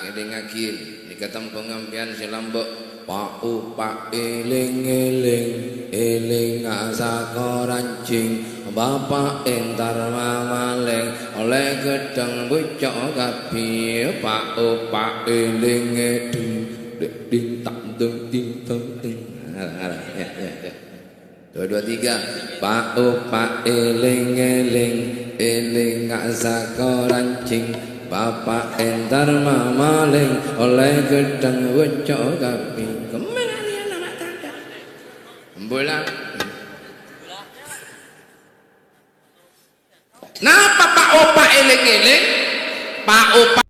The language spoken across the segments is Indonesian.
eling-eling nikatam pengampian silambok pak upak eling-eling eling asakorancing bapak entar mamaleng oleh gedang bocok kapi pak upak eling-eling ding tak ding tong ding. Dua tiga pak upak eling-eling eling asakorancing bapak entar mamaleng oleh gedang bocok kapi kemana nama tanda bola. Napa pak opak eling-eling pak opak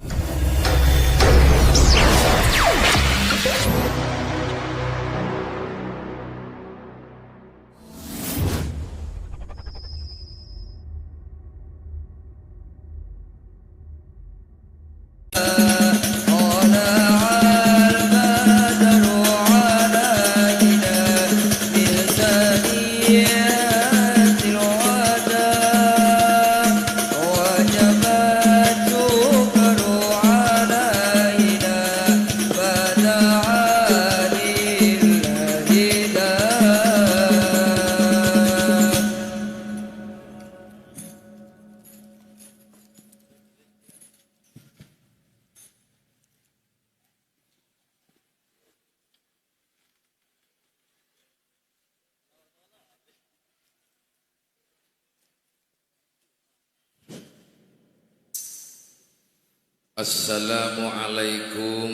Assalamualaikum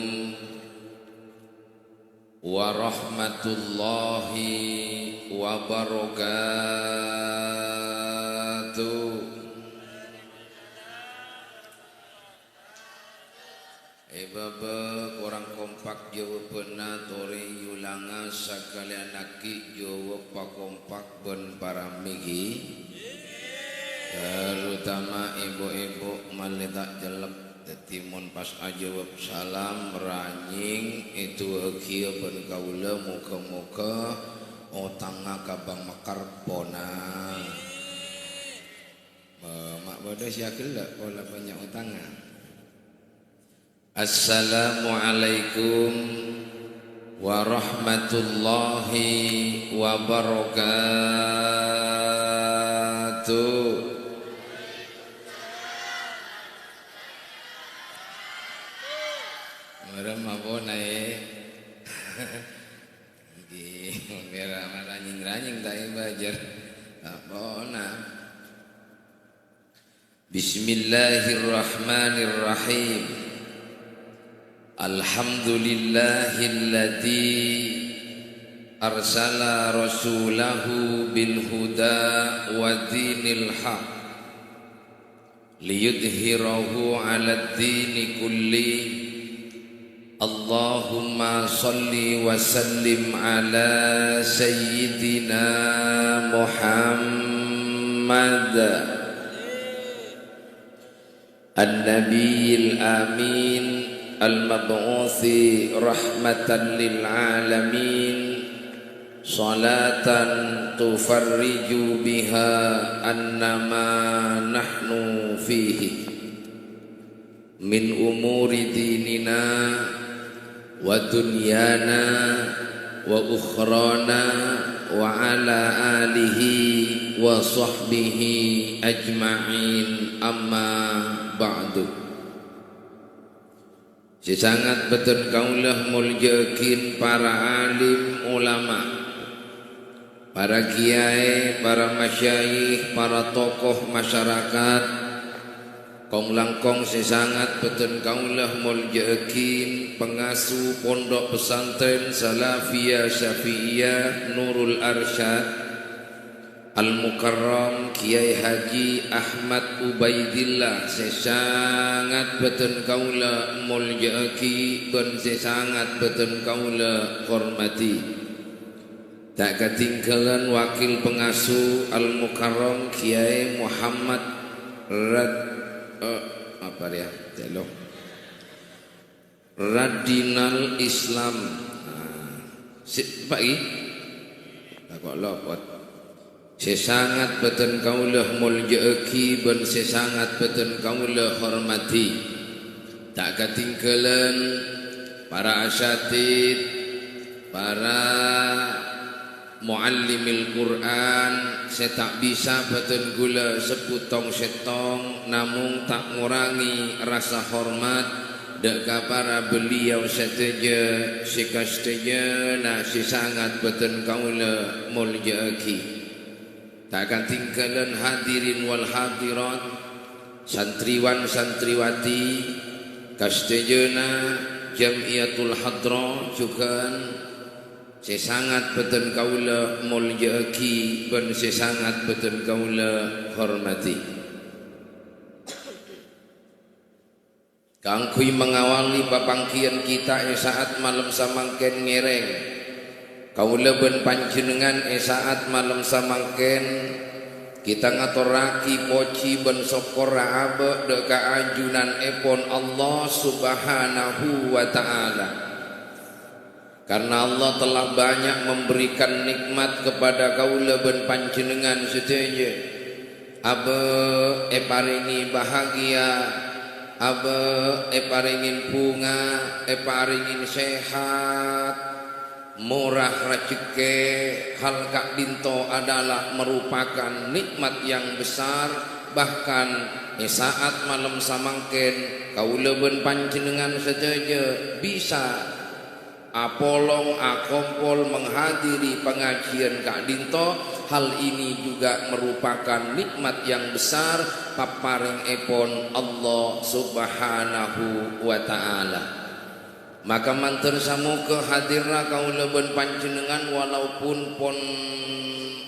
warahmatullahi wabarakatuh. Baba orang kompak Jawa penatori yulanga sakalian aki Jawa pakompak ben para migi terutama ibu-ibu maletak jelek timun pas ajawab salam ranying itu akhir ben kaula muka-muka otang kabang mekar pona mak bodoh siakil dak pola banyak utanga. Assalamualaikum warahmatullahi wabarakatuh. Merem apa naik? Biar ranying-ranying tak bajar. Apa na? Bismillahirrahmanirrahim. Alhamdulillahilladzi arsala rasulahu bil huda wa dinil haq liyudhhirahu 'alad dini kulli. Allahumma salli wa sallim ala sayyidina Muhammad an-nabiyil amin al-mab'uthi rahmatan lil alamin salatan tufarriju biha annama nahnu fihi min umuri dinina wa dunyana wa ukhrana wa ala alihi wa sahbihi ajma'in amma ba'du. Sesangat betul kaulah muljakin para alim ulama, para kiai, para masyayikh, para tokoh masyarakat. Kong langkong sesangat beten kaulah muljakin pengasuh pondok pesantren Salafiyah Syafi'iyah Nurul Arsyad Al-Mukarram Kiai Haji Ahmad Ubaidillah. Sesangat beten kaulah muljaki dan sesangat beten kaulah hormati. Tak ketinggalan wakil pengasuh Al-Mukarram Kiai Muhammad Radinal Islam. Pak i kok lopot. Sesangat beten kaulah muljaki ben sesangat beten kaulah hormati. tak ketinggalan para asyatid, para muallimil Quran. Saya tak bisa beten gula seputong setong, namun tak ngurangi rasa hormat deka para beliau seteja sikasteja na si sangat beten kaula mulya aki. Tak akan tinggalan hadirin wal hadirat, santriwan santriwati kastejana jamiatul hadra juga si sangat beten kaula mulya aki ben si sangat beten kaula hormati. Kangkui mengawali papangkian kita saat malam samangken ngereng. Kaula ben panjenengan saat malam samangken kita ngaturaki poci ben sokora abe deka ajunan epon Allah subhanahu wa ta'ala. Karena Allah telah banyak memberikan nikmat kepada kaula ben panjenengan sedaja. Abe paringi bahagia, abe paringin bunga, paringin sehat, murah rezeki. Hal kak dinto adalah merupakan nikmat yang besar. Bahkan saat malam samangken kaula ben panjenengan sedaja bisa apolong akompol menghadiri pengajian kak dinto. Hal ini juga merupakan nikmat yang besar paparing epon Allah subhanahu wa ta'ala. Maka mantur samuga hadirna kaula ben panjenengan walaupun pon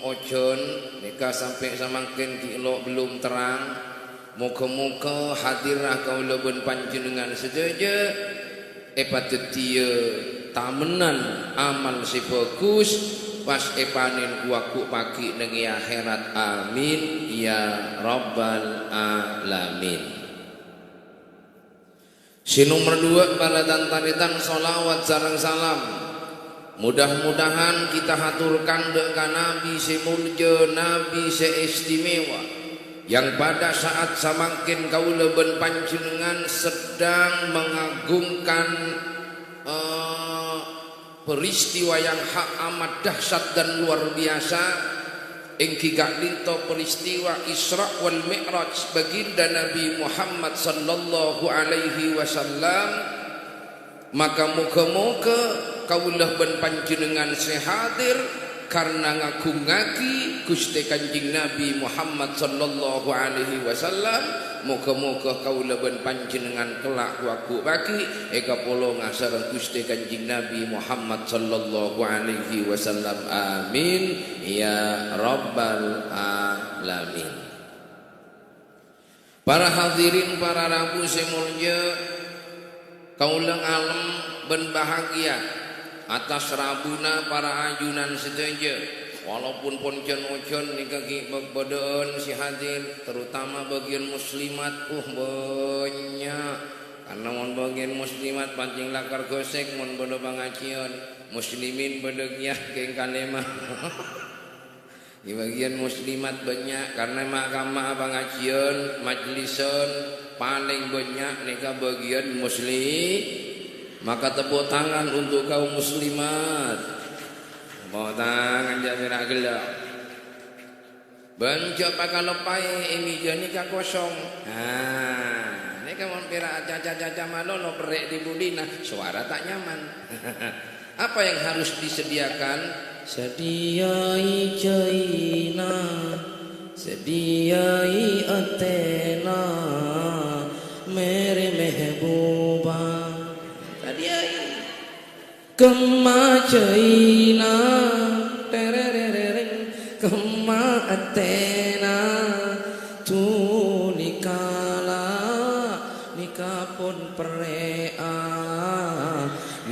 ojon nika sampai samangken kilo belum terang. Moga-moga hadirna kaula ben panjenengan sedaja epatetia tamenan amal si bagus pas panen kuaku pagi nengi akhirat. Amin ya rabbal alamin. Si nomor 2 pada tantaritan solawat sareng salam. Mudah-mudahan kita haturkan dengan Nabi si mulja, Nabi si istimewa, yang pada saat samangkin kaula ben panjenengan sedang mengagungkan peristiwa yang hak amat dahsyat dan luar biasa. Engki gak dinto peristiwa Isra wal Mi'raj baginda Nabi Muhammad sallallahu alaihi wasallam. Maka moga-moga kaulah ben panjenengan sehadir karena ngagungake Gusti Kanjeng Nabi Muhammad sallallahu alaihi wasallam. Moga-moga kaula ben panjenengan kelak waku bagi eka polo ngasar Gusti Kanjeng Nabi Muhammad sallallahu alaihi wasallam. Amin ya rabbal alamin. Para hadirin, para rabu semulja, kaula alam ben bahagia atas rabuna para ajunan sedaja. Walaupun poncen ojon nika ki bebedeun si hadir, terutama bagian muslimat banyak. Karena mon bagian muslimat pancing lakar gosek mon bodo pangajian, muslimin bedegnya keng kalemah. Di bagian muslimat banyak karena mahkamah pangajian, majlisun paling banyak nika bagian muslim. Maka tepuk tangan untuk kaum muslimat. Bawa tangan jamirak gelap. Banjok pakai lepai ini jadi kosong. Ini kamu pira caca-caca malolo perek di budina, suara tak nyaman. Apa yang harus disediakan? Sediai jaina, sediai atena, mere mehbuba. Sediai kema jaina, tererereng kema atena, tu nikala nikapun perea,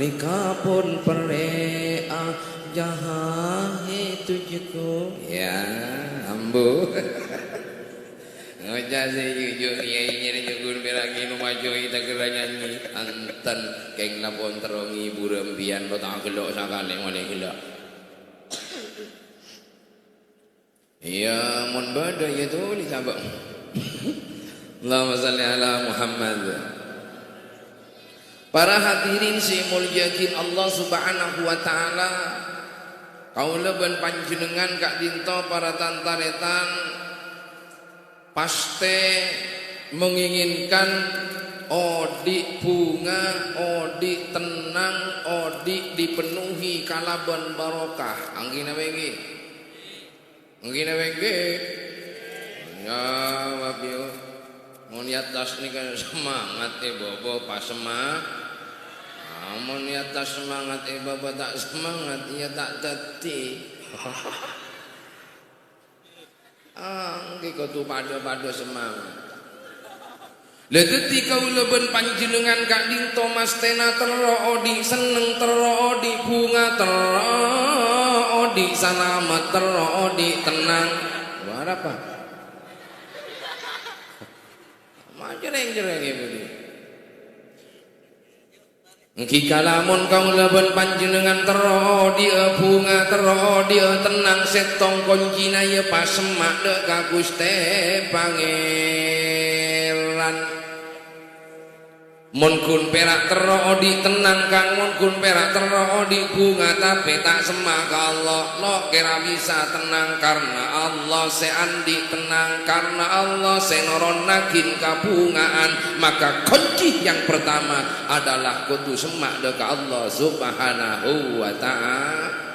nikapun perea jahahe tujuku. Ya ambu. Ngocah si jujur kiai nyeri jugur beragi numajoi tak kira nyanyi anten keng lapon terongi burempian lo tak gelok sakale ngone gelok. Ya mun bada ya tu li sabak. Allahumma salli ala Muhammad. Para hadirin si mulyakin Allah subhanahu wa ta'ala, kaula ben panjenengan kak dinto para tantaretan paste menginginkan odi bunga, odi tenang, odi dipenuhi kalaban barokah. Anggina wengi, anggina wengi. Ya wabio, mau niat tas ni kan semangat bobo pas semangat. Mau niat tas semangat bobo tak semangat, ya tak teti. Angki kau tu pada semangat. Leteti kau leben panjenengan kak dinto mas tena terodi seneng terodi bunga terodi selamat terodi tenang. Luar apa? Jereng-jereng ibu ni. Engki kalamun kau leben panjenengan terodi bunga terodi tenang setong koncina ye pasemak dek ka Gusti Pangeran. Mun kun perak terodi tenang kang mun kun perak terodi bunga tapi tak semak Allah lo kira bisa tenang karena Allah seandi tenang karena Allah senoronakin kabungaan maka kunci yang pertama adalah kudu semak dekat Allah subhanahu wa ta'ala.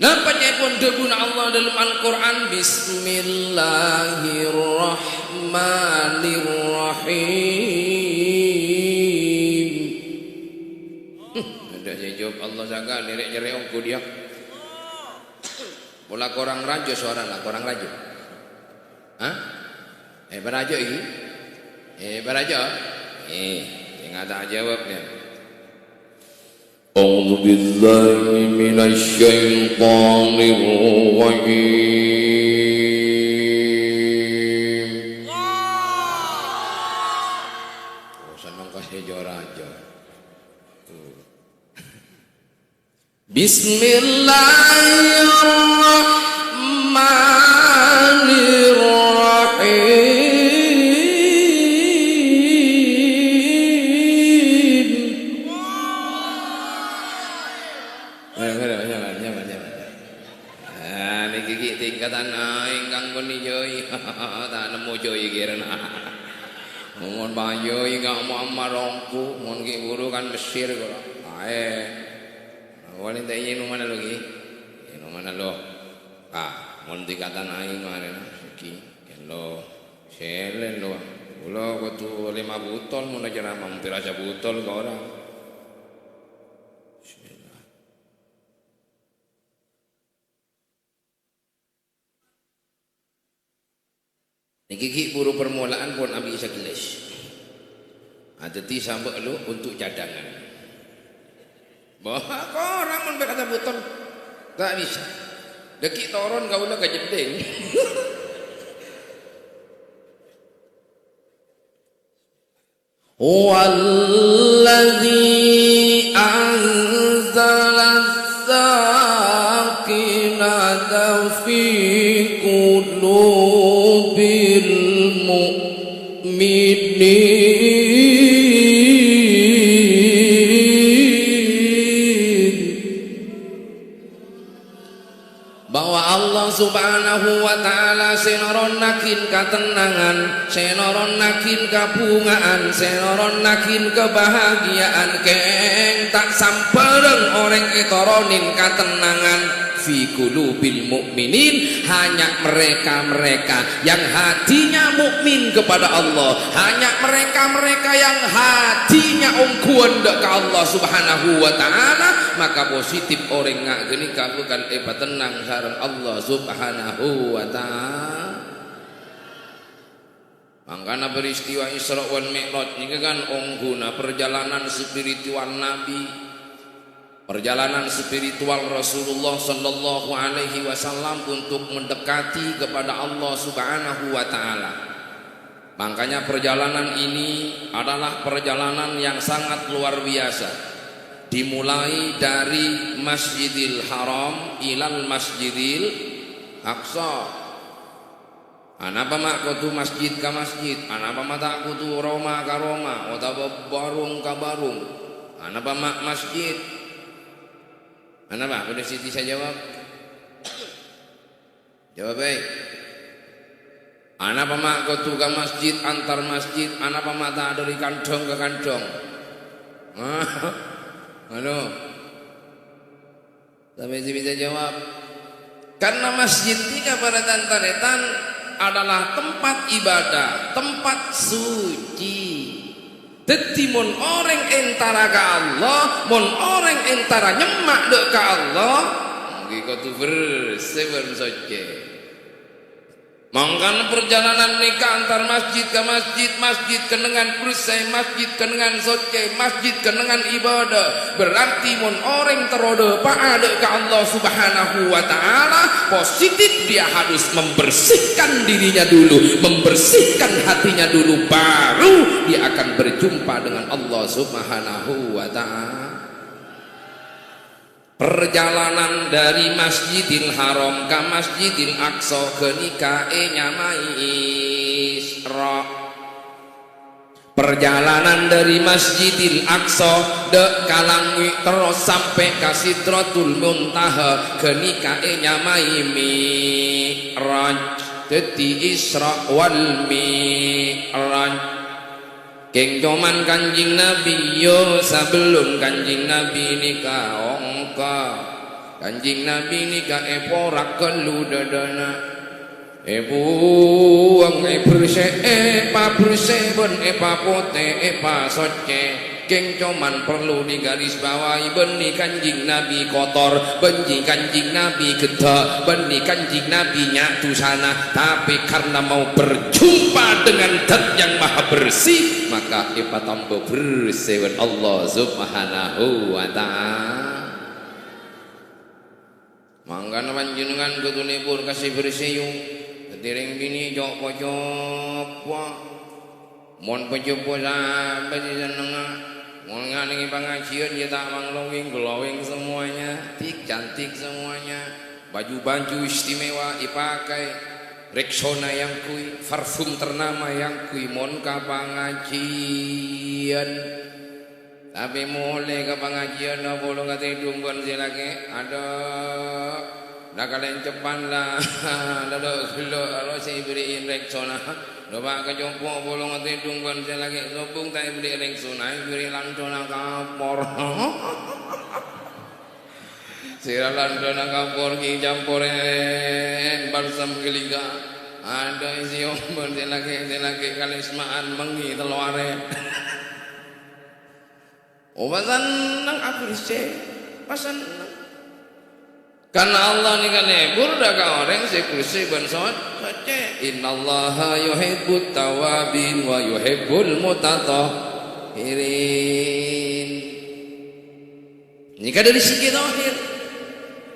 Nampaknya pun deguna Allah dalam Al-Quran Bismillahirrahmanirrahim. Ada saya jawab Allah jaga derek-derek ongku dia. Bola korang raja suara lah korang raja. Hah? Beraja ini? Beraja? Yang ada jawabnya. أعوذ بالله من الشيطان الرجيم. Senang kasih jorajo. Bismillahirrahmanirrahim. Tingkatan ingkang kuni joy tak nemu joy kirana mohon bayo ingkang mau amarongku mohon ki buru kan Mesir kok wanita ini mana lagi ini mana lo mohon tingkatan aing mana siki kelo selen lo ulo kutu 5 botol mau aja mampir aja botol ke orang. Niki buru permulaan pun ambil segelas. Ada ti sambal lu untuk cadangan. Bahwa kau orang pun berkata botol tak bisa. Deki toron kau lah kejedeng. Walladzi anzala as-sakinata fi qulubil mu'minin, bahwa Allah subhanahu wa ta'ala senoron nakin ketenangan, senoron nakin kabungaan, senoron nakin kebahagiaan keng tak sampareng orang itoronin ketenangan fi qulubil mu'minin, hanya mereka-mereka yang hatinya mukmin kepada Allah, hanya mereka-mereka yang hatinya ungkuan ke Allah subhanahu wa ta'ala, maka positif orang ngak geni kabukan tenang sareng Allah subhanahu wa ta'ala. Mangkana peristiwa Isra wal Mi'raj ini kan ongguna perjalanan spiritual Nabi, perjalanan spiritual Rasulullah sallallahu alaihi wasallam untuk mendekati kepada Allah subhanahu wa ta'ala. Makanya perjalanan ini adalah perjalanan yang sangat luar biasa. Dimulai dari Masjidil Haram ilal Masjidil Aqsa. Anapa mak kutu masjid ka masjid, anapa mata kutu Roma ka Roma, atau barung ka barung. Anapa mak masjid? Anapa? Boleh Siti saya jawab? Jawab baik. Anapa mak kutu ka masjid, antar masjid, anapa mata dari kantong ke kantong? Halo. Sampai bisa jawab. Karena masjid tiga pada tantaretan adalah tempat ibadah, tempat suci. Dadi mun orang entara ka Allah, mun orang entara nyemak dek ka Allah, nggih kudu bersih suci. Mangkana perjalanan nikah antar masjid ke masjid, masjid kenengan bersih, masjid kenengan suci, masjid kenengan ibadah. Berarti mun orang terode paade ke Allah Subhanahu wa taala, positif dia harus membersihkan dirinya dulu, membersihkan hatinya dulu, baru dia akan berjumpa dengan Allah Subhanahu wa taala. Perjalanan dari Masjidil Haram ke Masjidil Aqsa kenika nyamai Isra. Perjalanan dari Masjidil Aqsa dek kalangi terus sampai ke Sidratul Muntaha kenika nyamai Mi'raj. Dadi Isra wal Mi'raj. Keng joman Kanjing Nabi yo sebelum Kanjing Nabi nikah ongka. Kanjing Nabi nikah porak kelu dadana. Buang bersih pa bersih ben pa pote pa soce. Keng coman perlu digaris bawahi beni Kanjing Nabi kotor, beni Kanjing Nabi geda, beni Kanjing Nabi nyatu sana. Tapi karena mau berjumpa dengan zat yang maha bersih, maka ipa tambah bersih Allah Subhanahu wa ta'ala. Mangkana panjenengan kutunipun kasih bersih yung ketiring bini jok pojopo mon pojopo sampai di sana. Mau ngalingi pengajian dia tak manglowing glowing semuanya, cantik semuanya, baju-baju istimewa dipakai, Rexona yang kui, parfum ternama yang kui, mon ka pengajian. Tapi mulai ke pengajian dah bolong kata dunggon silake, ada dah kalian cepat lah, dah gelo kalau saya beriin Rexona. Doa ke jompo bolong ati dunggon saya lagi sobung tak beli ring sunai beri landona kapor. Sira landona kapor ki campuren balsam geliga. Ada isi ombon saya lagi kalismaan mengi teluare. Obasan nang aku sih pasan. Karena Allah ni kan burda ka orang sekusi ban soce. Innallaha yuhibbut tawabin wa yuhibbul mutatahhirin. Ini kan dari segi zahir.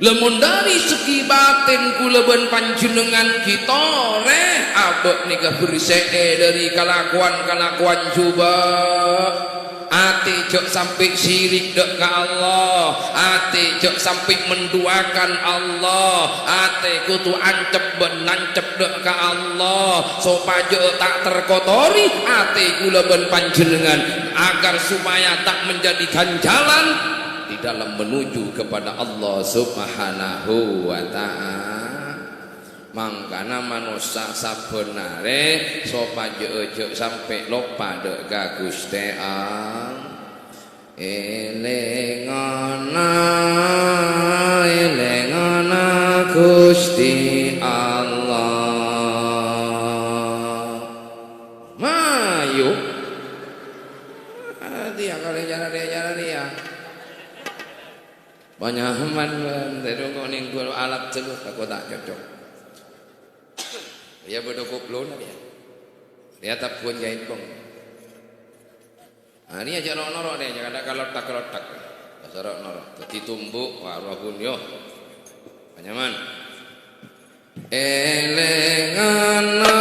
Lamun dari segi batin kula ben panjenengan kita abek nika bersih dari kelakuan-kelakuan coba. Ati jok sampai syirik dek ke Allah, ati jok sampai menduakan Allah, ati kutu ancep ben nancep dek ke Allah supaya tak terkotori ati kula ben panjenengan agar supaya tak menjadikan jalan di dalam menuju kepada Allah Subhanahu wa ta'ala. Mangkana manusia sabenare supaya ojo sampai lupa dek ka Gusti Allah. Elengana Gusti Allah. Mayu. Dia kalau jalan dia. Banyak man terus kau ninggul alat celup aku tak cocok. Dia berdokok lona dia. Dia tak pun jahit bong. Nah, ini aja norok deh, jangan ada kalau tak. Sorok norok. Teti tumbuk, warahun yo. Panyaman. Elengana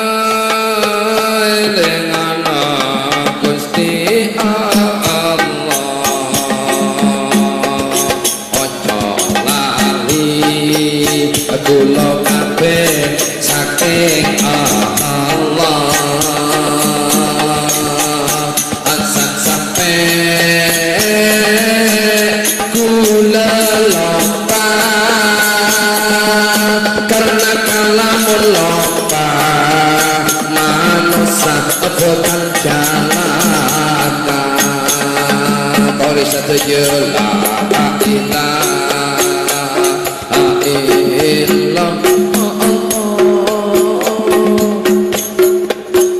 Gusti Allah. Ojo lali kula kabeh saking mari setuju la ilaha illallah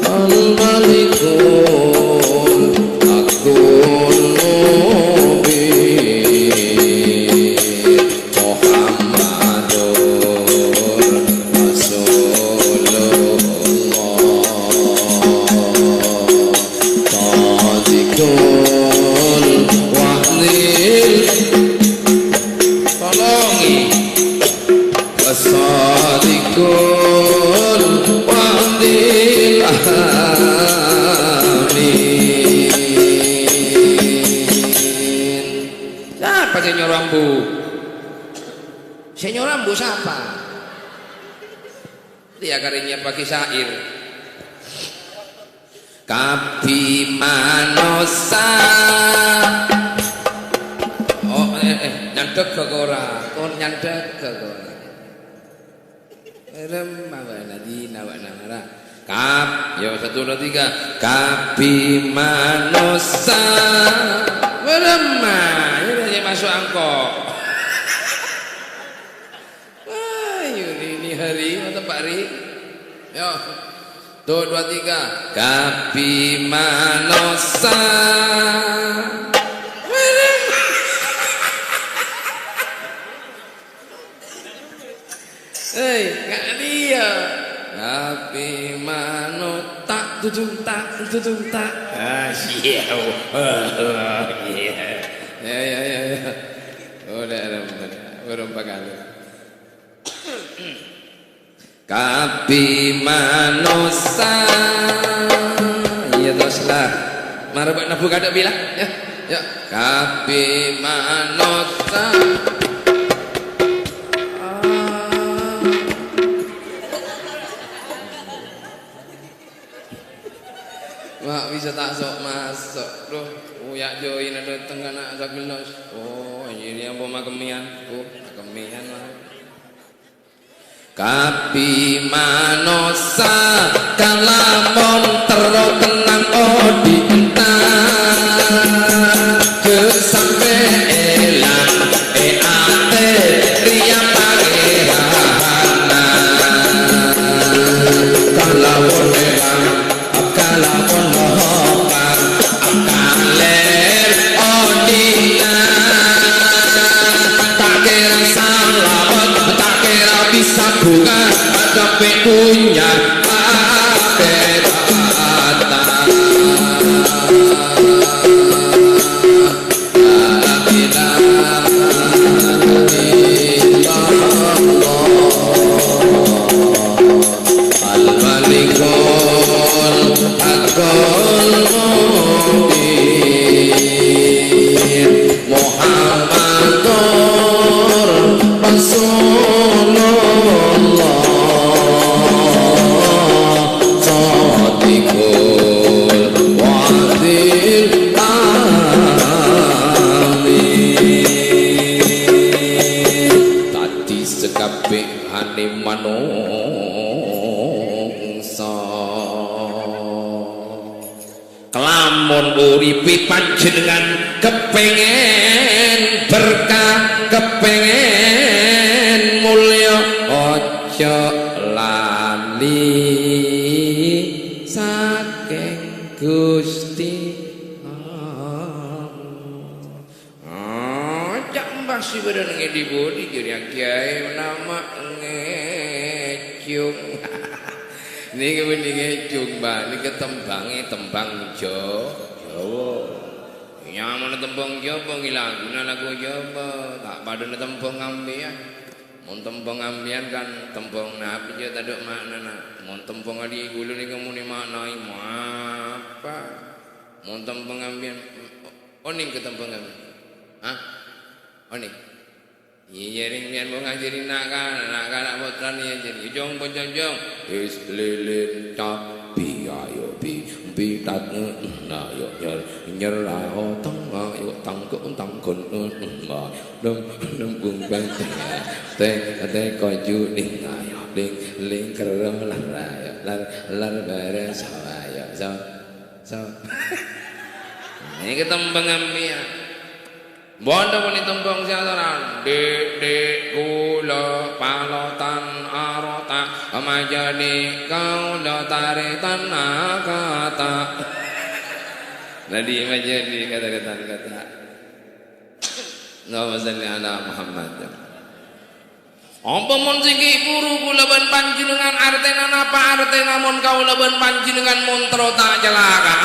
al-malikul hakul mubin Muhammadur Rasulullah Tadikul wahdil tolongi Wasadikul wahdil amin. Siapa senyor rambu? Senyor rambu siapa? Dia karinya pakai syair Kapi manosa oh nyandek ke ora kon nyandek ke ora rem mana di nawa kap yo 1 2 3 kapi manosa berema ini masuk angkok wah ini hari atau Pak Ri yo 2 2 3 kapi manosa gak dia kapi mano tak tutung tak siap ya udah berapa kali kapi manosa iya toslah marabak nabu kada bilang ya kapi manosa mak bisa tak sok masuk loh uyak join ada tengah nak sagelos oh ini apa makemian makemian lah kapi manosa kalamun tero tenang odi entah kesampe elang ate ria pangerana kalamun elang kalamun lopan akaler odina tak kira salah tak kira bisa bunga tapi punya kelamun uripi panjenengan kepengen berkah kepengen mulya aja lali saking Gusti jak mbah si badan ngedi bodi kiai nama ngecung ini kebeningan jumba ini ketembangnya tembang Jawa yang mana tembang Jawa ngilaguna lagu Jawa tak pada tembang ambian mau tembang ambian kan tembang nabi aja tak ada makna mau tembang adi gulu ni kamu ni maknai apa mau tembang ambian oning ke tembang ambian hah oning iya ring pian mau ngajarin nak kan putra ni jadi jong is lilin tapi ayo bi tak na yo nyer la ho tang ayo tang kun dem bung bang te ko ju ning ayo ling kero lar bare sa ini ketembang ambian Bondo pun tembung siaran dek kula palotan arota amajani kau do taritan kata. Nadi majani kata-kata. Allahumma shalli ala Muhammad. Apa mon siki puru kula ben panjenengan artena napa artena mon kaula ben panjenengan montro tak celaka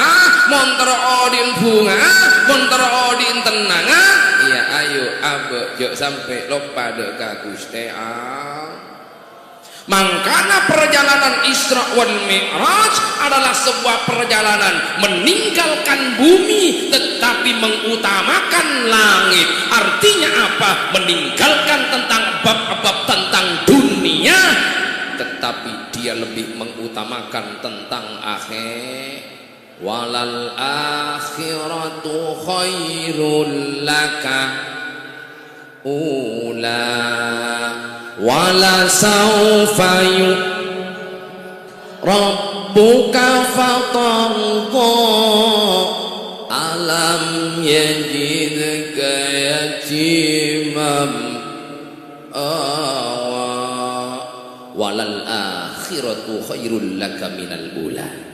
montro odin bunga montro odin tenang iya ayo abe jok sampai lupa dek ka Gusti Allah. Mangkana perjalanan Isra wal Mi'raj adalah sebuah perjalanan meninggalkan bumi tetapi mengutamakan langit. Artinya apa? Meninggalkan tentang bab-bab tentang dunia tetapi dia lebih mengutamakan tentang akhir. Walal akhiratu khairul laka ula wala sawfa rabbuka fatarda alam yajidka yatimam walal akhiratu khairul laka minal ula.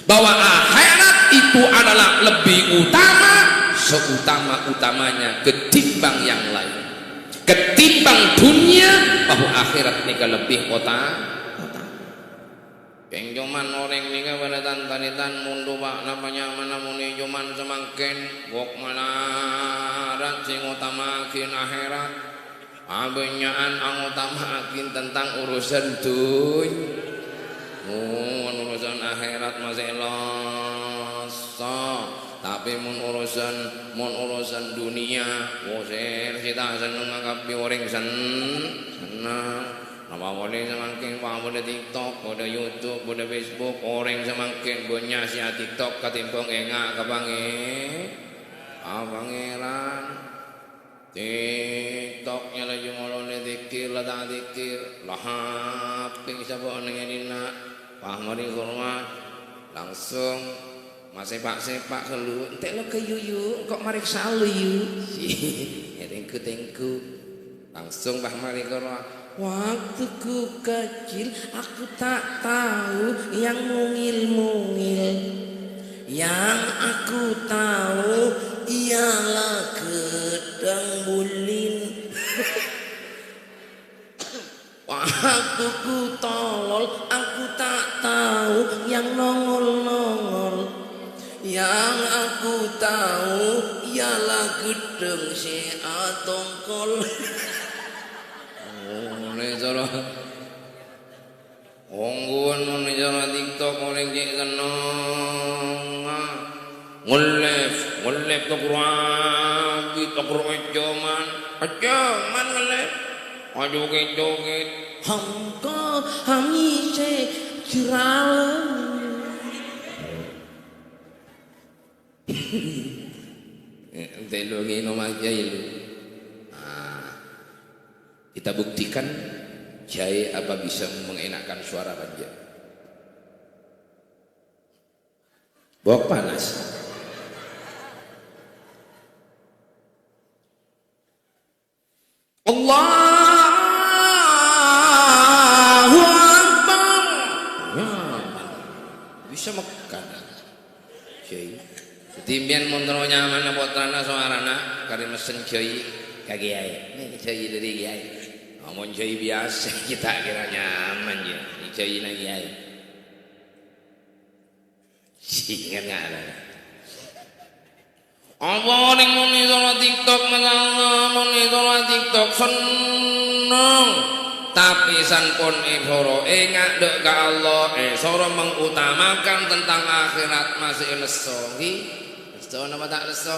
Bahwa akhirat itu adalah lebih utama seutama-utamanya ketimbang yang lain. Ketimbang dunia, bahwa akhirat ini lebih utama. Yang cuman orang ini pada tantanitan mundu pak namanya mana muni cuman semakin gok malarat sing utamakin akhirat. Abenyaan ang utamakin tentang urusan dunia. Urusan akhirat masih loso. Tapi mun urusan dunia usir kita seneng ngakapi orang senang apa boleh semakin apa boleh TikTok boleh YouTube boleh Facebook orang semakin banyak si TikTok ketimbang engak pangeran TikToknya lagi mulai dikir lah tak dikir lah haping siapa nengin nak pahmari kurma langsung masih sepak kelu entek lo ke yuyu kok mari salu yu ya tengku langsung bah mari kurma waktuku kecil aku tak tahu yang mungil-mungil yang aku tahu ialah gedang bulin. Waktuku tolol aku tak tahu yang nongol-nongol yang aku tahu ialah gedeng si atongkol. Mulai cara ongguan mulai cara TikTok mulai cek seneng ngelef tokro ejoman ngelef joget hamka hamise jiralam. Ente lu nginom aja lu. Kita buktikan jai apa bisa mengenakkan suara panjang. Bok panas. Allahu Akbar. Bisa makan. Jai. Timbian montro nyaman potrana suarana kari mesen jai kaki ae. Ini jai dari kiai. Ngomong jai biasa kita kira nyaman ya. Ini jai lagi ae. Ingat enggak ada. Apa ning muni salat TikTok masalah muni salat TikTok seneng tapi sanpun soro ingat dek ka Allah soro mengutamakan tentang akhirat masih leso leso napa tak leso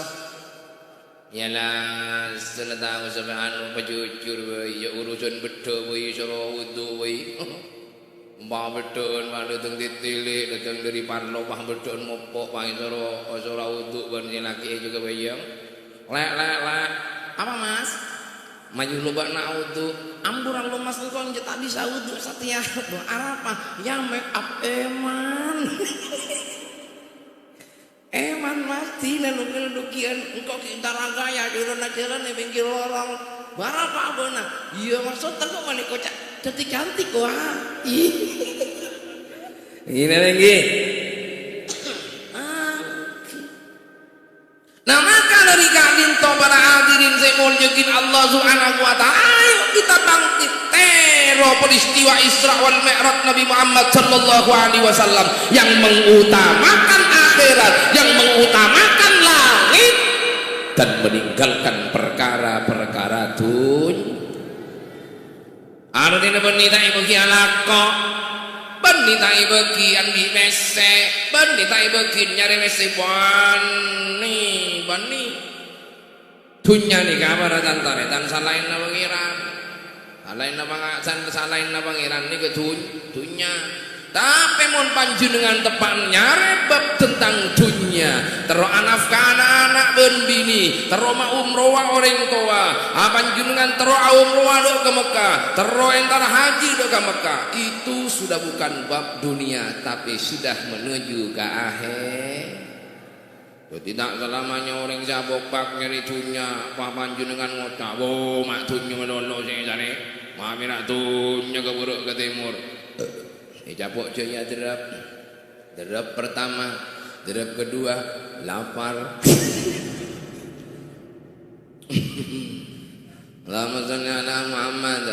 yalah setelah tahu sampean pejujur wae ya urusan bedho wae soro wudu wae mbah bedhon wae teng ditilik datang dari parlo mbah bedhon mopok wae soro wudu ban laki juga bayang lek apa mas maju loba na wudu amburang lo mas engko tak bisa wudu satia arapa ya make up eman preman mati lalu-lalukian engkau kita ragaya jalan-jalan di pinggir lorong berapa benar iya maksud tengok mana kocak cantik wah ini lagi nah maka dari kaginto para hadirin saya mulyakin Allah subhanahu wa ta'ala ayo kita bangkit tero peristiwa Isra wal Mi'raj Nabi Muhammad sallallahu alaihi wasallam yang mengutamakan akhirat yang mengutamakan langit dan meninggalkan perkara-perkara dunia artinya benita ibu kialako benita ibu kian di mese benita ibu kian nyari mese bani dunia nih kabar tan salain na pangeran salain na pangeran nih ke dunia tapi mun panjenengan tepan nyarebab tentang dunia terus anak ben bini terus umroh orang tua panjenengan terus umroh dok ke Mekah terus entar haji dok ke Mekah itu sudah bukan bab dunia tapi sudah menuju ke akhir. Tidak selamanya orang sabok pak nyari dunia panjenengan ngocak mak dunia melolo sing jane mami nak dunia ke buruk ke timur. Capok jaya derap pertama derap kedua lapar lama ala Muhammad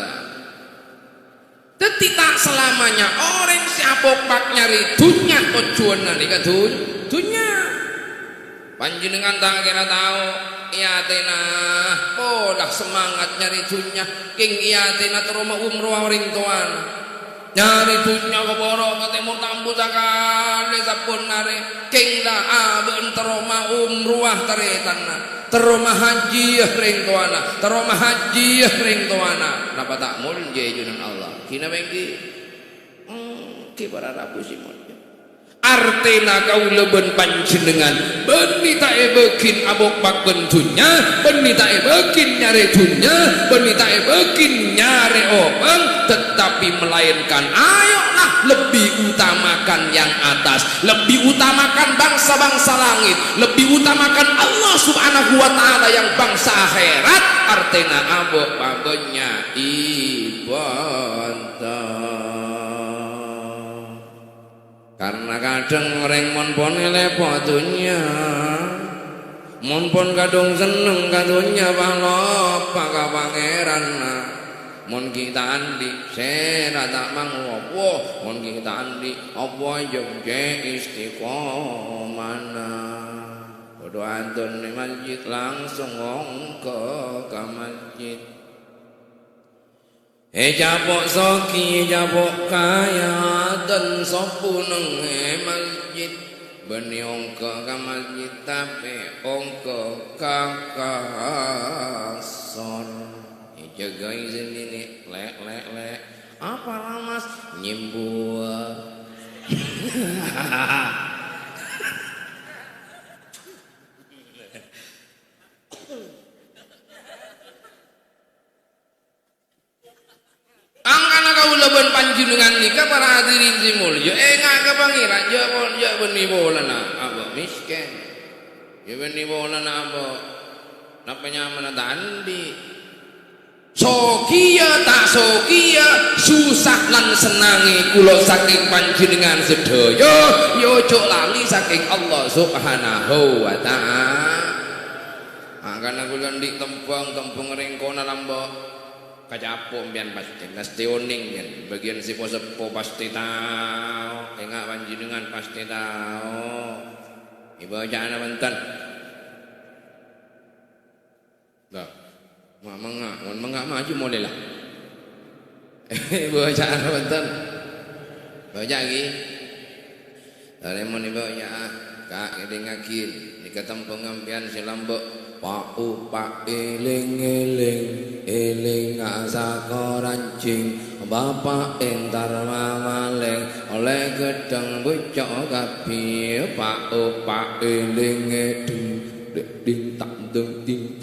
tidak selamanya orang siapa pak nyari dunia tujuan nanti ke dunia panjenengan tak kira tahu iya tena polah semangat nyari dunia king iya tena teruma umroh orang tuan nyari dunia ke borok ke timur tambu sakali sabun nare king dah aben teroma umruah taretana teroma haji ring tuana teroma haji ring tuana napa tak mulje junan Allah kina bengki para rabu simon artena kau leben panjenengan benita bekin abok bak bentunya benita bekin nyari dunya benita bekin nyari obeng tetapi melainkan ayolah lebih utamakan yang atas lebih utamakan bangsa-bangsa langit lebih utamakan Allah subhanahu wa ta'ala yang bangsa akhirat artena abok babenya ibadah. Karena kadang orang monpon lepo dunia monpon kadung seneng kadunya palopa ka pangeran mon kita andi sera tak mangwowo mon kita andi apa jogje istiqomana podo antun di masjid langsung ngongko ke masjid japok soki japok kaya dan sopu neng masjid beni ongko ke masjid tapi ongko kakasor jaga izin ini lek apa lamas nyimbua angkana kau leben panjenengan nikah para hadirin simulya ngak ke pangeran ya beni bolana apa miskin ya beni bolana apa napanya mana tandi sokia tak sokia susah lan senangi kula saking panjenengan sedaya yo ojo lali saking Allah subhanahu wa ta'ala angkana kula ndik tembung ringkona lambok kacapuk mbiyen pasti oning kan bagian sipo sepo pasti tahu engak panjenengan pasti tahu ibu jana benten dah mengak maju mulai lah ibu jana benten baca lagi dari mon ibu ya kak ngakil di ketempung ngambian silambok Pak upak eling asako rancing bapak entar mamaleng oleh gedang bocok kapi Pak upak eling ding tak ding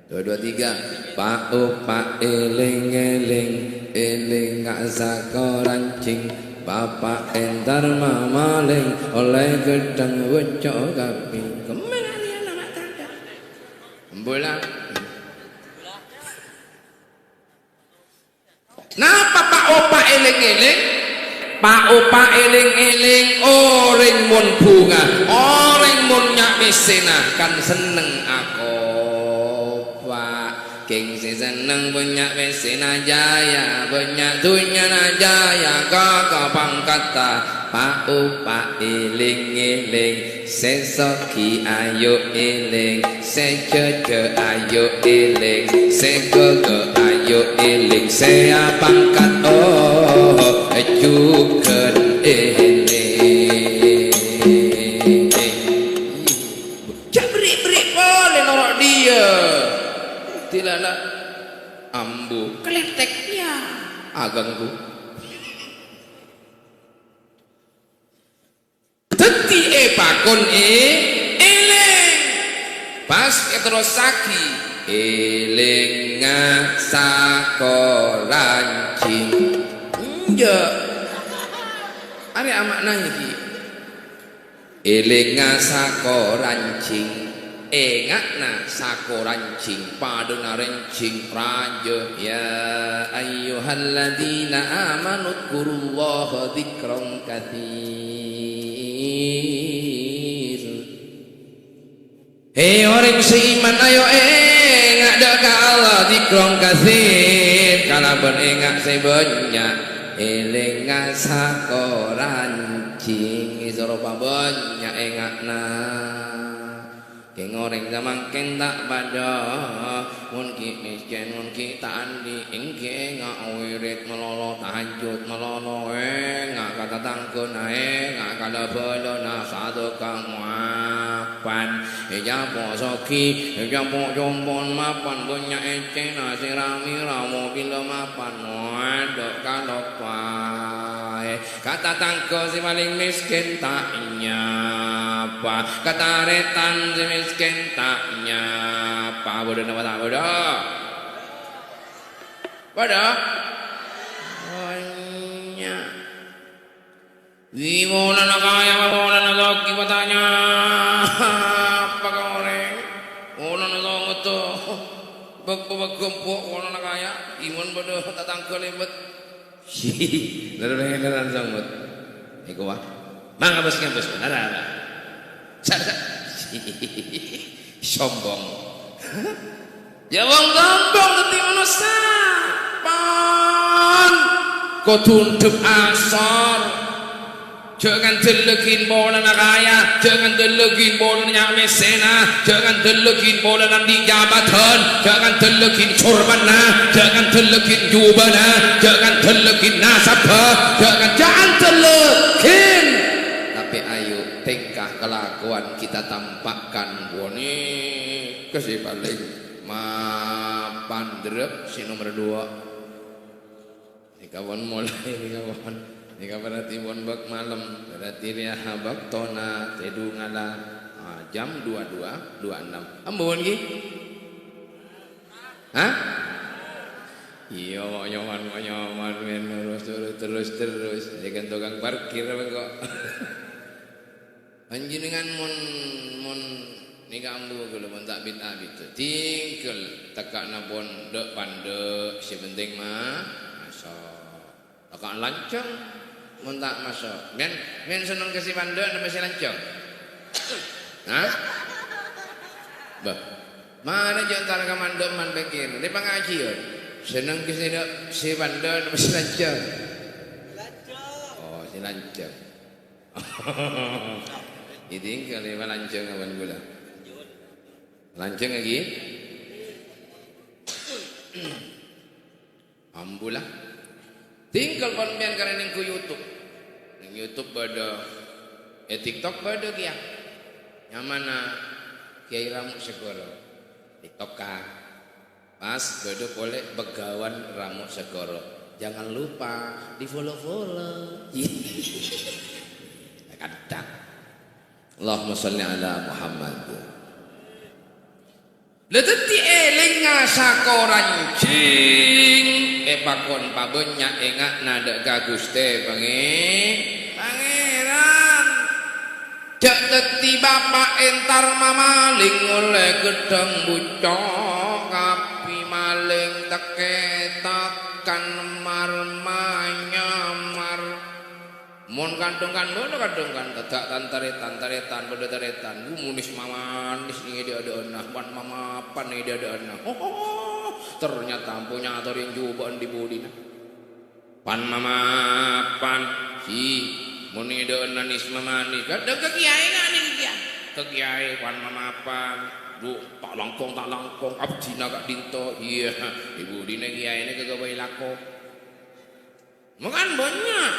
dua tiga Pak upak eling asako rancing Bapak entar mamaling oleh gedang wecok kapi. Kemana dia nama tanda? Bola. Napa Pak Opa eling-eling? Pak Opa eling-eling orang mun bunga, orang mun nyak mesena kan seneng aku Pak. King si seneng banyak mesena jaya, banyak dunia jaya kakak pangkata. Pak Opa eling-eling, sesoki ayo eling, sejojo ayo eling, segogo ayo eling, saya pangkat oh juga eling. Jabrik-brik boleh norok dia. Tilala ambu keleteknya agangku teti pakon eleng pas terus saki eleng sakorancing enggak are maknanya ki eleng sakorancing engakna sakorancing paduna rencing raja ya ayyuhalladzina amanu dzkurullaha dzikran katsir. Hei orang seiman ayo engak dekat Allah dzikran katsir kana berengak sebanyak elenga sakorancing isoropa banyak engakna. Keng orang zaman keng tak pada mun ki miskin mun ki tak andi engke ngak wirid melolo tahajud melolo ngak kata tangkeun ngak kada belona satu kamuapan eja posoki eja po jompon mapan banyak ece nasi rami ramu bila mapan wadok kadok pae kata tangke si paling miskin tak nyapa kata retan si miskin tak nyapa bodoh nama tak bodoh bodoh banyak gimana nak kaya gimana nak laki katanya apa kau orang gimana nak zongot tu beg-beg gempuk gimana nak kaya imun bodoh tak tangkal lebet lalu dengan zongot iku wah mangga bos ngampus ada sombong ya wong sombong dadi manusia pan kau tunduk asar jangan delegin bola nak kaya jangan delegin bola nak mesena jangan delegin bola nak di jabatan jangan delegin corbana jangan delegin jubana jangan delegin nasabah jangan delegin tapi ayo tingkah kelakuan kita tampakkan woni kasih paling mapan drep si nomor 2 ini kawan mulai ini kawan ini kawan timun bak malam berarti dia habak tona tedu ngala jam 22.26 ambon ki hah iya nyaman men terus dengan tukang parkir kok panjenengan mun nikah ambu kalau mun tak bid'ah itu tinggal tekakna pondok pandek si penting mah masuk tekak lancang mun tak masuk men seneng ke si pandek napa si lancang hah bah mana je antara ka mandek man pikir di pengajian seneng ke si pandek napa si lancang oh si lancang ini kali lancang awan gula lancang lagi ambulah tinggal konben karena yang ku YouTube pada TikTok pada kia yang mana Kiai Ramuk Segoro TikTok kah pas pada boleh begawan Ramuk Segoro jangan lupa di follow kadang Allahumma sholli ala Muhammad leteti eling sakorancing pakon pabenyak engak nada ka Gusti pangeran cek deti bapak entar mamaling oleh gedeng bucok kapi maling teketakan marmanyamar mon kandung-kan tedak taretan pada taretan munis mamanis ini dia ada anak pan mamapan ini dia ada anak ternyata punya ator yang jubaan di bodina pan mamapan si muni ada anis mamanis ada ke kiai nggak nih dia ke kiai pan mamapan bu tak langkong abdina kak dinto iya ibu dina kiai ini kegawai lako makan banyak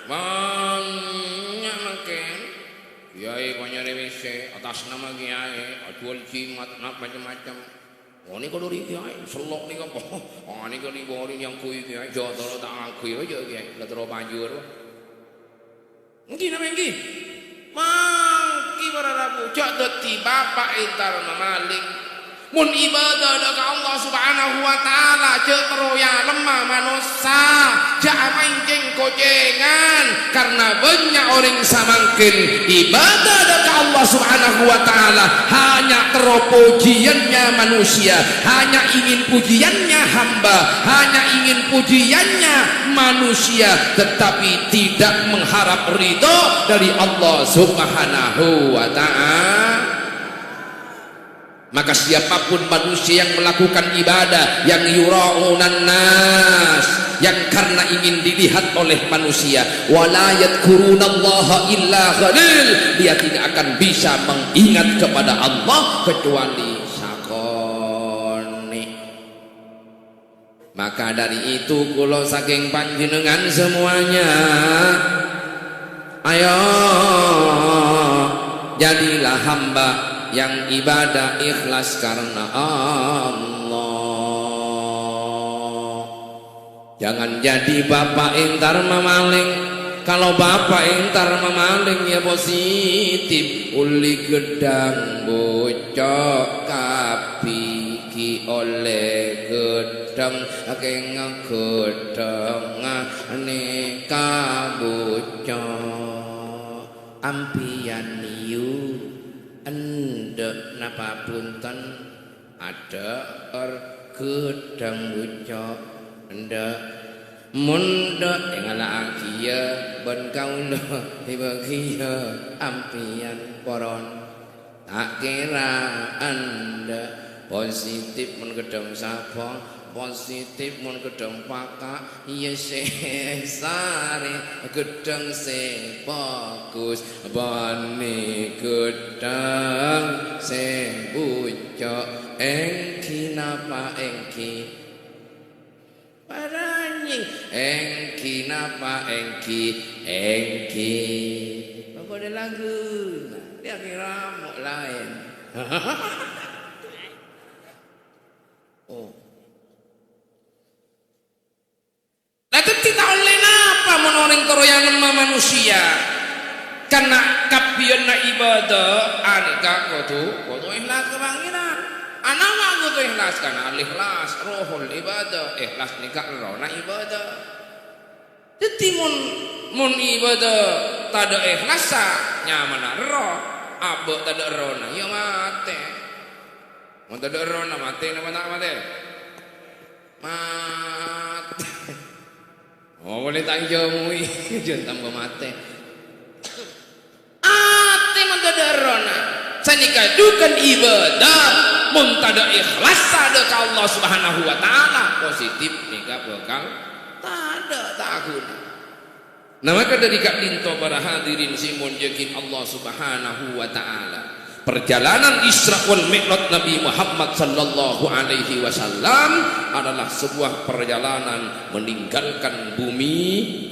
makan kiai banyak rewese atas nama kiai adual jimat nak macam-macam oh ini kalau dari kiai selok nih kan oh ini kalau dibawain yang kui kiai jodoh tak kui aja kiai lah terus banjur mungkin apa yang mangki para rabu jodoh tiba bapak entar mamaling mun ibadah ke Allah subhanahu wa ta'ala cek teroya lemah manusia cek mancing kocengan karena banyak orang samangkin ibadah ke Allah subhanahu wa ta'ala hanya teropujiannya manusia hanya ingin pujiannya hamba hanya ingin pujiannya manusia tetapi tidak mengharap ridho dari Allah subhanahu wa ta'ala. Maka siapapun manusia yang melakukan ibadah yang yura'unan nas yang karena ingin dilihat oleh manusia wala yadhkurunallaha illa qalil dia tidak akan bisa mengingat kepada Allah kecuali sakone. Maka dari itu kula saking panjenengan semuanya ayo jadilah hamba yang ibadah ikhlas karena Allah. Jangan jadi bapak entar memaling. Kalau bapak entar memaling ya positif uli gedang bocok kapi ki oleh gedang akeh ngegedang ane kabocok ampian yu endek napa punten ada gedang bucok endek mundek engala akia ben kaula dibagi ampian poron tak kira anda positif mun gedang sapa positif mun gedang pakak iya sare gedang se bagus bani gedang se bucok engki napa engki paranying engki napa engki apa ada lagu dia kira mau lain oh itu tidak oleh apa menoreng toroyan lemah manusia karena kapianna ibadah aneka kotu ikhlas kebangiran anak mah kotu ikhlas karena ikhlas rohul ibadah ikhlas nikah rona ibadah jadi mun ibadah tada ikhlasa nyaman roh abek tada rona ya mate mun tada rona mate nama tak mate oh boleh tak jomui jentam ke mate ate mantadarona sanika dukan ibadah muntada ikhlas ada ke Allah subhanahu wa ta'ala positif nika bakal tada takut nah maka dari kak dinto para hadirin simon yakin Allah subhanahu wa ta'ala perjalanan Isra wal Mi'raj Nabi Muhammad sallallahu alaihi wasallam adalah sebuah perjalanan meninggalkan bumi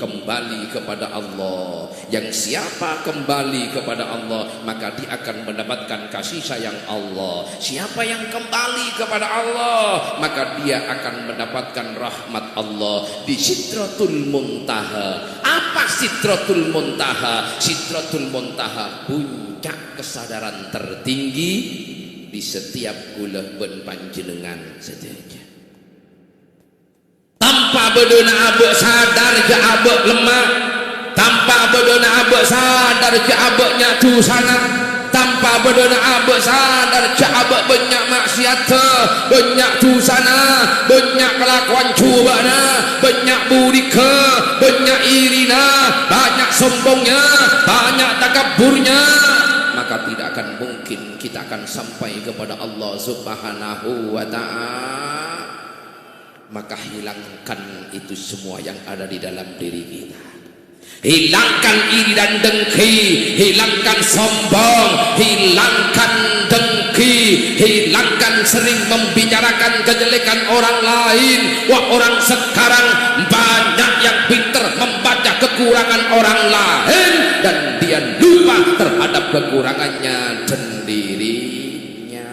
kembali kepada Allah. Yang siapa kembali kepada Allah maka dia akan mendapatkan kasih sayang Allah. Siapa yang kembali kepada Allah maka dia akan mendapatkan rahmat Allah di Sidratul Muntaha. Apa Sidratul Muntaha? Sidratul Muntaha puncak kesadaran tertinggi di setiap kula ben panjenengan sedaya. tanpa bedona abek sadar ke abek lemah, tanpa bedona abek sadar ke abeknya tusana, tanpa bedona abek sadar ke abek banyak maksiat, banyak tusana, banyak kelakuan cubana, banyak budika, banyak irina, banyak sombongnya, banyak takaburnya, maka tidak akan mungkin kita akan sampai kepada Allah Subhanahu wa ta'ala. Maka hilangkan itu semua yang ada di dalam diri kita. Hilangkan iri dan dengki, hilangkan sombong, hilangkan dengki, hilangkan sering membicarakan kejelekan orang lain. Wah, orang sekarang banyak yang pintar membaca kekurangan orang lain dan dia lupa terhadap kekurangannya sendirinya.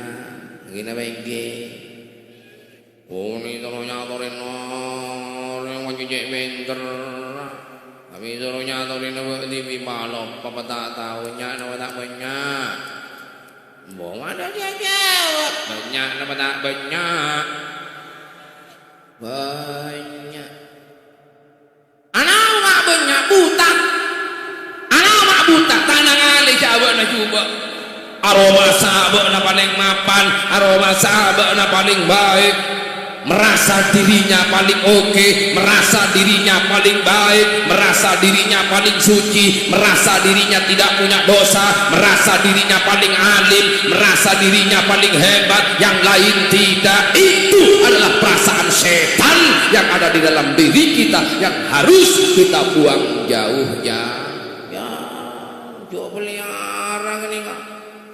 Gini bengke. Oh, ini tolong nyatorin orang yang jejak bengker. Kami suruh nyatorin apa TV malam, papa tak tahunya, apa tak banyak. Bong ada dia jawab, banyak apa tak banyak. Banyak. Anak mak banyak buta. Anak mak buta tanah ngalih coba nak cuba. Aroma sahabat na paling mapan, aroma sahabat na paling baik. Merasa dirinya paling oke, merasa dirinya paling baik, merasa dirinya paling suci, merasa dirinya tidak punya dosa, merasa dirinya paling alim, merasa dirinya paling hebat, yang lain tidak. Itu adalah perasaan setan yang ada di dalam diri kita yang harus kita buang jauh-jauh. Ya, jauh pelihara gini kak.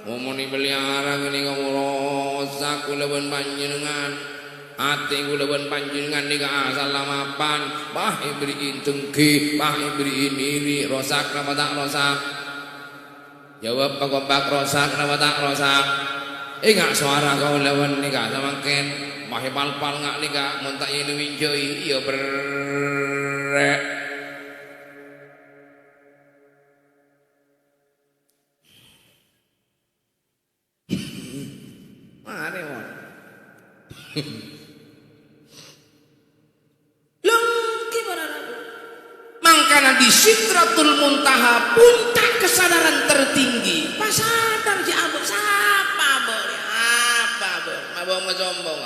Ngomong ni pelihara gini kamu rosak kulaban panjenengan. Hati gula ban panjenengan ni ka asal lamapan, bah iberiin tengki, bah iberiin iri, rosak nama tak rosak. Jawab pak rosak nama tak rosak. Ingat suara kau lawan ni ka samaken, bah pal ngak ni ka, montak ini winjoi, iya berrek. Mari mon. Karena di Sidratul Muntaha puncak kesadaran tertinggi. Pas sadar si abah siapa boleh apa boleh mau sombong.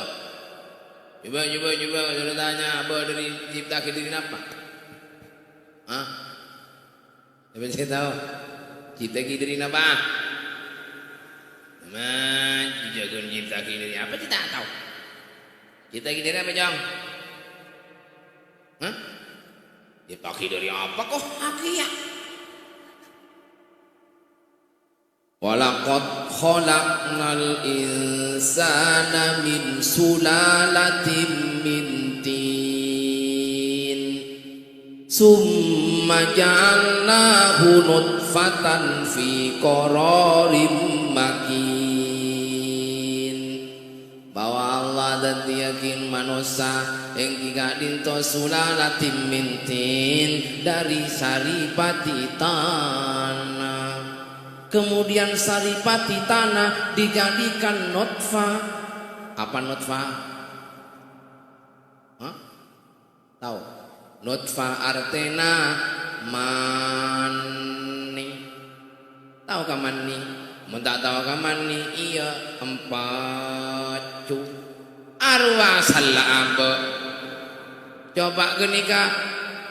Coba sudah tanya abah dari cipta ke diri apa? Hah? Coba saya tahu cipta ke diri apa? Teman, jagoan cipta ke diri apa kita tahu? Cipta ke diri apa jong? Hah? Dipakai dari apa kok hakikat? Walaqad khalaqnal insana min sulalatin min tin summa ja'alnahu nutfatan fi qararim makin. Bahwa Allah dan yakin manusia yang tiga dinto sulalatim mintin dari saripati tanah, kemudian saripati tanah dijadikan nutfah. Apa nutfah? Hah? Tahu? Nutfah artena mani. Tahu ke mani? Muntah tahu ke mani? Iya, empat cu. Arwah salah ambo. Coba gini kak,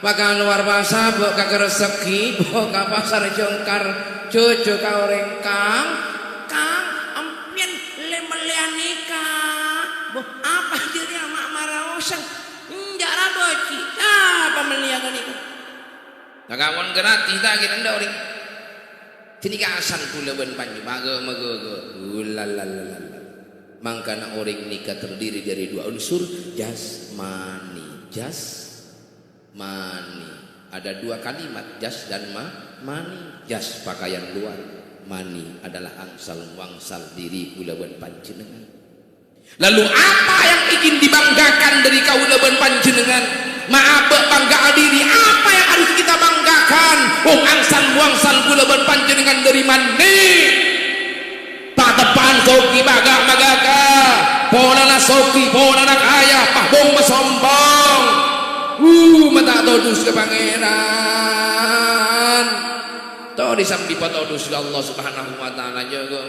pakai luar bahasa bok kak rezeki, bok kak pasar jongkar, cucu kau rengkang, kang ampien lemelian nikah, bok apa diri mak marah oseng, jara boci, apa melihat nikah? Tak kawan gratis tak kita ndori. Sini kasan pula ben panji, maga. Mangkana orang nikah terdiri dari dua unsur jasmani. Ada dua kalimat, jas dan mani. Jas pakaian luar, mani adalah angsal wangsal diri kulawan panjenengan. Lalu apa yang ingin dibanggakan dari kaulawan panjenengan? Maaf bangga diri, apa yang harus kita banggakan? Angsal wangsal kulawan panjenengan dari mani. Depan soki magaka pola na soki pola na kaya pahbong masombong mata todus ke pangeran to disambi patodus ke Allah Subhanahu wa taala jaga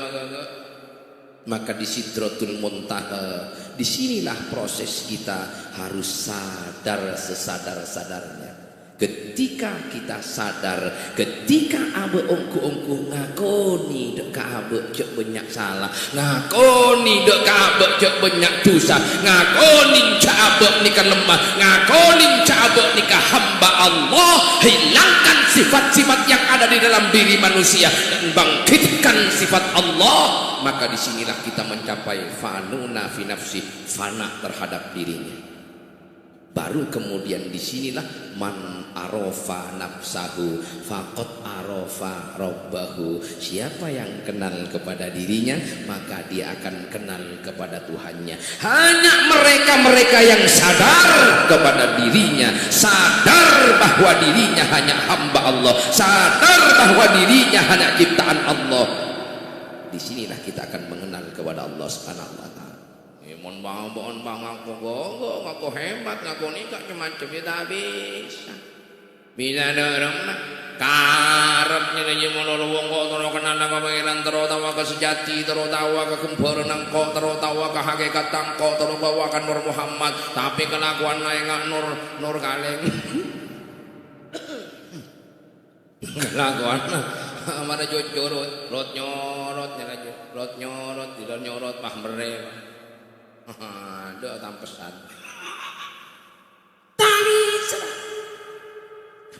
maka di Sidratul Muntaha disinilah proses kita harus sadar sesadar-sadarnya. Ketika kita sadar, ketika abe ongku-ongku ngakoni dek abe cek banyak salah, ngakoni dek abe cek banyak dosa, ngakoni cek abe nikah lemah, ngakoni cek abe nikah hamba Allah, hilangkan sifat-sifat yang ada di dalam diri manusia dan bangkitkan sifat Allah, maka disinilah kita mencapai fanuna fi nafsi, fana terhadap dirinya. Baru kemudian disinilah man arofa nafsahu faqad arofa robbahu. Siapa yang kenal kepada dirinya maka dia akan kenal kepada Tuhannya. Hanya mereka-mereka yang sadar kepada dirinya, sadar bahwa dirinya hanya hamba Allah, sadar bahwa dirinya hanya ciptaan Allah, disinilah kita akan mengenal kepada Allah Subhanahu wa taala. Mon bang aku ngaku hebat, ngaku nikah macam itu tak bisa. Bisa dorong nak karepnya aja melulu wong kok terus kenal nang pangeran, terus tawa ke sejati, terus tawa ke kembar nang kok, terus tawa ke hakikat nang kok, terus bawakan Nur Muhammad, tapi kelakuan lain nggak nur kaleng. Kelakuan mana jorot, rot nyorot tidak nyorot pah mere. Ada tampesan.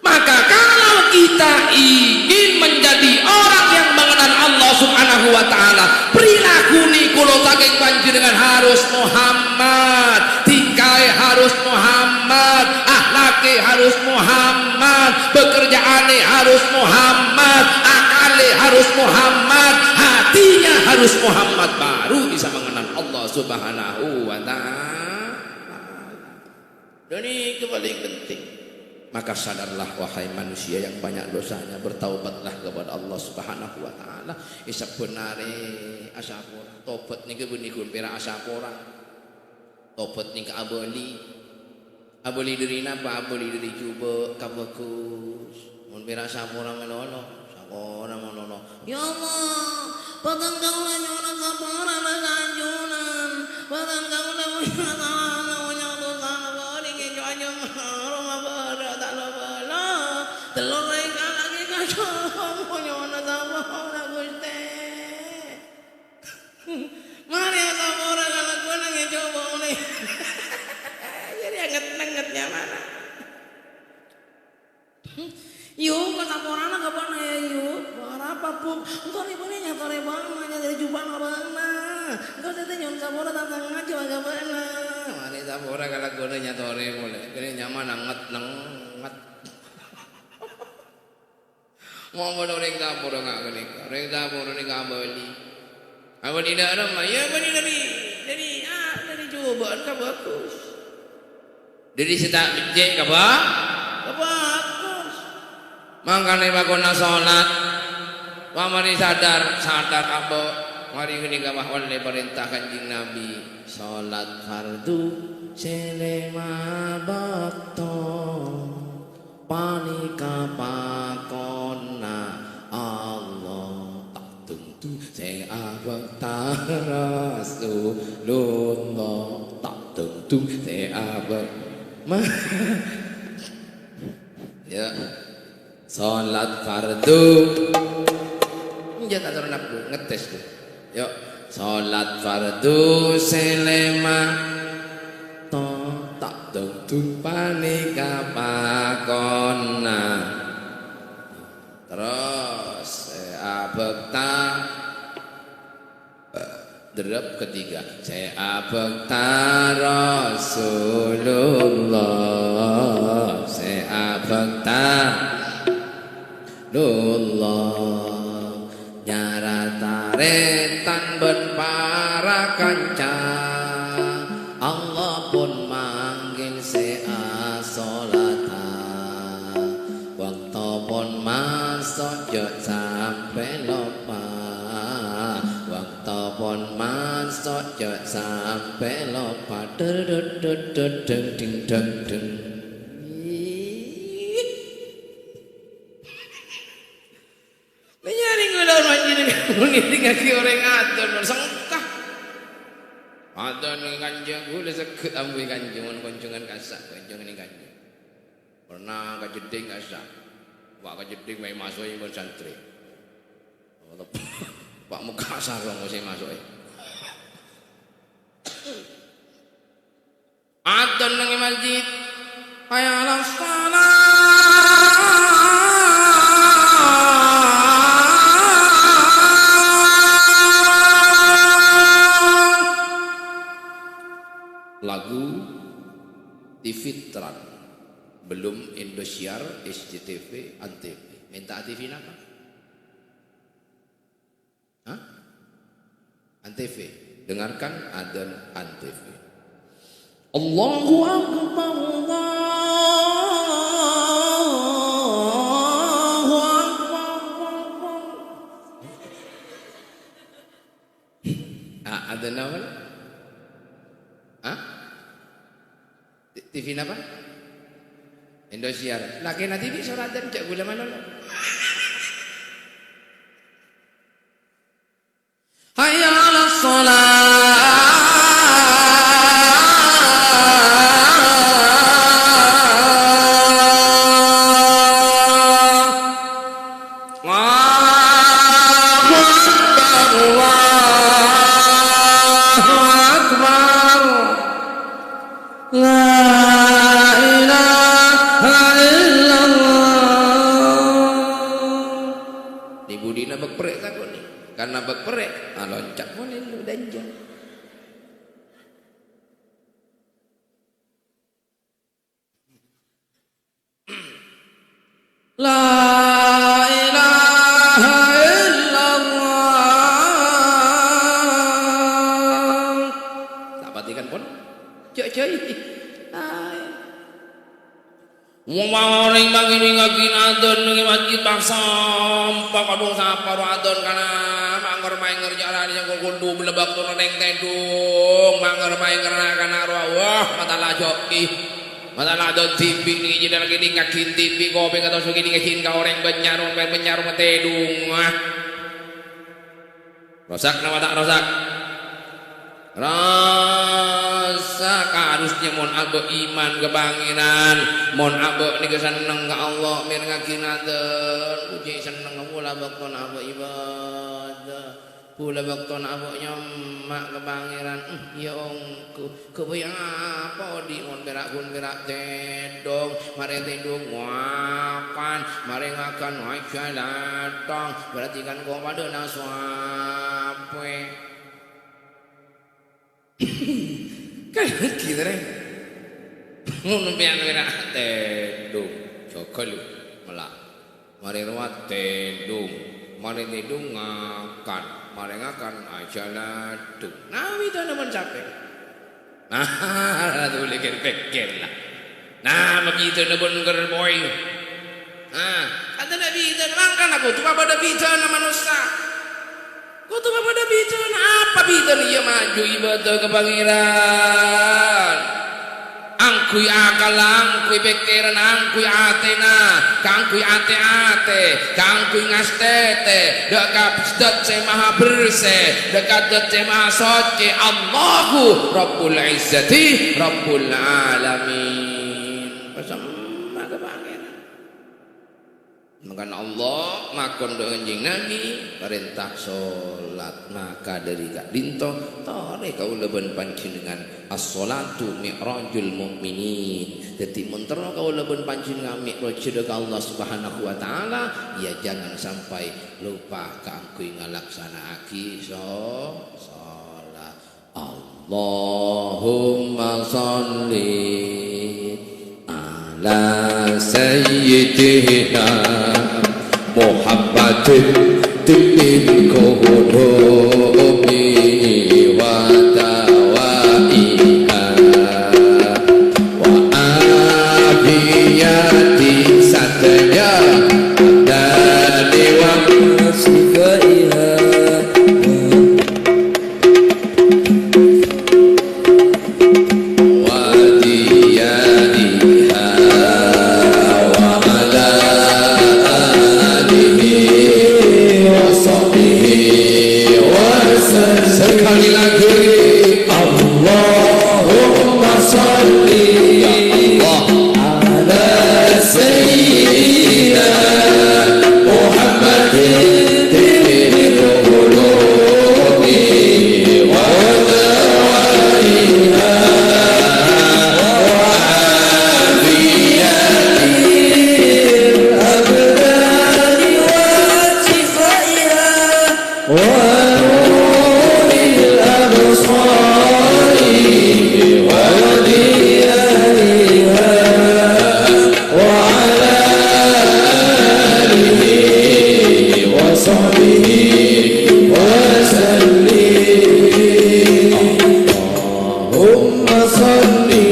Maka kalau kita ingin menjadi orang yang mengenal Allah Subhanahu wa taala, perilaku nikulo saking panjenengan harus Muhammad, tingkai harus Muhammad, akhlaki harus Muhammad, pekerjaane harus Muhammad, akale harus Muhammad, hatinya harus Muhammad, baru bisa mengenal Allah Subhanahu wa taala. Ini itu paling penting. Maka sadarlah wahai manusia yang banyak dosanya, bertaubatlah kepada Allah Subhanahu wa taala. Isap benare asapora, tobat niki benikun pira asapora. Tobat nika aboli. Aboli dari napa? Aboli dari coba kabagus. Mun pira asapora melono, sapora melono. Ya Allah, pagang kaulah nyona sapora nasanjunan. Pagang kaulah nyona telur reka lagi kacau nyona sama orang guste. Mari sama orang kalau gue nanya coba nih. Jadi anget-angetnya mana? Yuk kata orang nak kapan ya yuk? Berapa pun? Engkau ni boleh nyatore bang, hanya dari juban abang na. Engkau tadi nyon sama orang datang aja agak mana? Mari sama orang kalau gue nyatore boleh. Ini nyaman anget. Mau orang dapur enggak kenik, orang dapur ni kabeli. Kabeli dah ada mah, ya beli dari cubaan ka bagus. Dari setak becek ka bagus. Mangkane bagona salat, pamari sadar apa, mari gini ka oleh perintah Kanjeng Nabi, salat fardu selema bakto. Panika pakona Allah tak tentu saya abang Rasulullah tak tentu saya abang ya salat fardu jangan ternak dulu ngetes tuh yuk salat fardu selema tentu panika pakona terus abekta derep ketiga saya abekta Rasulullah saya abekta Rasulullah nyara taretan ben para kanca Allah pun manggil sea solata waktu pun masuk jod sampai lupa waktu pun masuk jod sampai lupa deng bareng adon sengkah. Adon ning Kanjeng kula seket ambu Kanjeng mon koncongan kasak Kanjeng ning Kanjeng. Pernah kajeding kasak. Pak kajeding wae masuk pun santri. Pak muka sarong sing masuk. Adon nang masjid. Hayya lagu TV Trans belum Indosiar, SCTV, Antv. Minta TV apa? Hah? Antv. Dengarkan adzan Antv. Allahu Akbar, Allahu Akbar. Adzan apa? Hah? TV apa? Indosiar. Laki nanti TV suratan cak gula mana lo? Hayya 'alas shalah. Karena berperek, loncat boleh lu danjang. La ilaha illallah. Tak patikan pun. Cek. Mumaring mangini ngagin adon ngi masjid sampah kadung saparo adon kana mangger manger jalan yang kundu melebak turun neng tedung mangger manger kana wah mata lajoki mata ladon TV ni jadi lagi di ngakin TV kopi kata sugi di ngakin ka orang benyarung tedung rosak nama tak rosak harusnya mon abek iman kebanginan mon abek ni keseneng ke Allah mir ngakinaten puji seneng pula bakton abek ibadah pula bakton abek nyamak kebangiran ya ongku kebayang apa di mon berak tedong mari tedong wakan mari ngakan wajah datang berarti kan kau pada naswape kayak gitu deh, ngono pian wira tedung, jokol melak, mari rawat tedung, mari tedung ngakan, mari ngakan aja ladung, nah itu namanya capek, nah tu lekir pikir lah, nah begitu namanya gerboy, nah ada nabi itu makan aku tu apa ada bicara manusia. Kau tuh pada bicara apa bicara ia maju ibadah ke pangeran. Angkui akal, angkui pikiran, angkui atena, kangkui ate, kangkui ngastete, dekat se maha bersih, dekat se maha suci. Allahu Rabbul Izzati, Rabbul Alamin. Bersama ke pangeran. Maka Allah makon do anjing Nabi perintah salat maka dari kak dinto tare kaula ben panjenengan as-salatu mi'rajul mukminin. Dadi mentera kaula ben panjenengan mi'raj ka Allah Subhanahu wa taala ya jangan sampai lupa kangkui ngalaksanaake salat. Allahumma sholli ala sayyidina Muhammadin tibbil qudumi wa tawaiha wa abiyati satya dari wa sifaiha wa ala alihi wa sahbihi Sekali lagi Allahumma salli ya Allah ala sayyidina Muhammadin tibbil qulubi wa dawaiha wa afiyatil abdani wa shifaiha wa nuril absari wa diyaiha wa ala alihi wa sahbihi wa sallim. Allahumma salli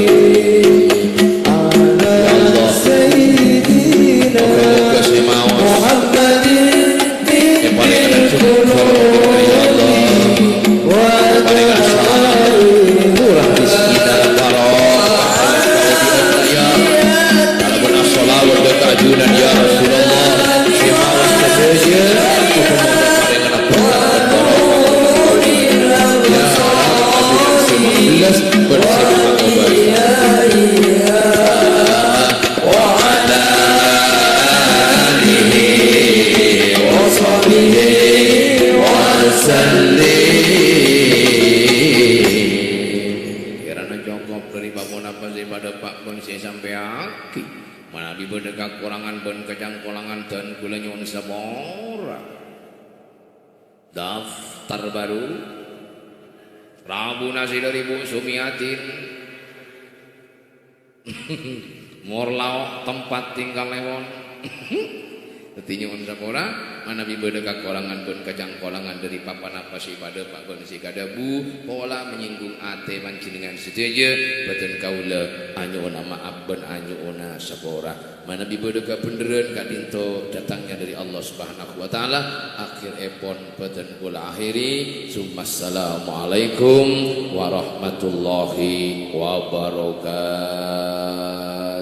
ala sayyidina Muhammadin tibbil qulubi wa dawaiha murah rezeki dalam barokah ya alamun as-salawat wa ta'junan ya Rasulullah simawas saja hukum dengan barokah ya Allah 19 bersama wa ala alihi wa sahbihi wa sallim. kirana cukup dari babon apa sih pada Pak Kongsi sampai aki mana di bedegak kurangan ben kejang kulangan dan gula nyun sabora daftar baru Rabu nasi dari Bu Sumiatin Morlau tempat tinggal lewon Tetinya unsa kora mana bibedeka kolangan pun kacang kolangan dari papan apa sih pada Pak Kondisi kadabu pola menyinggung ate mancingan setuju beten kaula anyuna maaf ben anyuna sapora mana bibedeka beneran kadinto datangnya dari Allah Subhanahu wa taala akhir epon beten kula akhiri assalamualaikum warahmatullahi wabarakatuh.